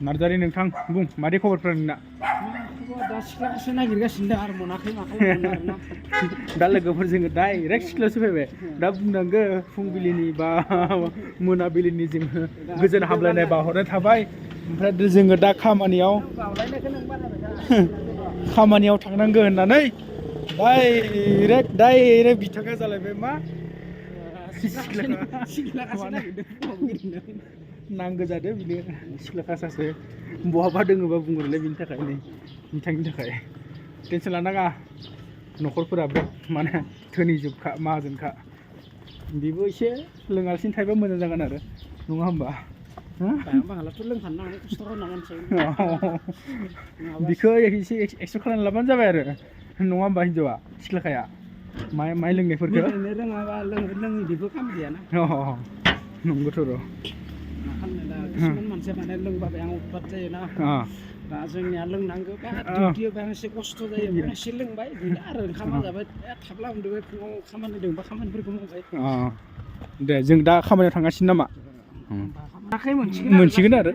नार्जारि नोंथां बुं मादै खबरफ्रा नोंना दा सिख्लासो नागिरगासिनो दं आरो मोनाखै मा खालामनो आरोना दा लोगोफोरजों डाइरेक्ट सिख्लायावसो फैबाय दा बुंनांगौ फुंबिलिनि बा मोनाबिलिनि जोङो गोजोन हामलायनाय बाहरनाय थाबाय ओमफ्राय जोङो दा खामानियाव थांनांगौ होननानै डाइरेक्ट बिथाङा जालायबाय मा सिख्लासो नागिरदों नांगौ जादों बिनो सिख्ला कासासो बहाबा दोङोबा बुंहरलाय बिनि थाखाय नै बिथांनि थाखाय टेनसन लानाङा न'खरफोराबो माने धोनिजोबखा माहाजोनखा बेबो एसे लोङालासिनो थायोबा मोजां जागोन आरो नङा होमबा बांगालाथ' लोंखानांगोन खस्थ' खालामनांगोन बिखौ एसे एक्सेप्ट खालामना लाबानो जाबाय आरो नङा होमबा हिन्जावा सिख्लाखाया माइ लोंनायफोरखौ रोङाबा लोङिदिबो खाम गैयाना नंगौथ' र' मा खालामनो दा किसुमान मानसिया माने लोंबाबो आं उतपात जायोना दा जोंनिया लोंनांगौ बा डिउटियाव एसे खस्थ' जायो एसे लोंबाय बिनो आरो ओंखामा जाबाय थाब्ला उन्दुबाय फुङाव खामानि दंबा खामानिफोरखौ मावबाय दे जों दा खामानियाव थांगासिनो नामा मोनसिगोन आरो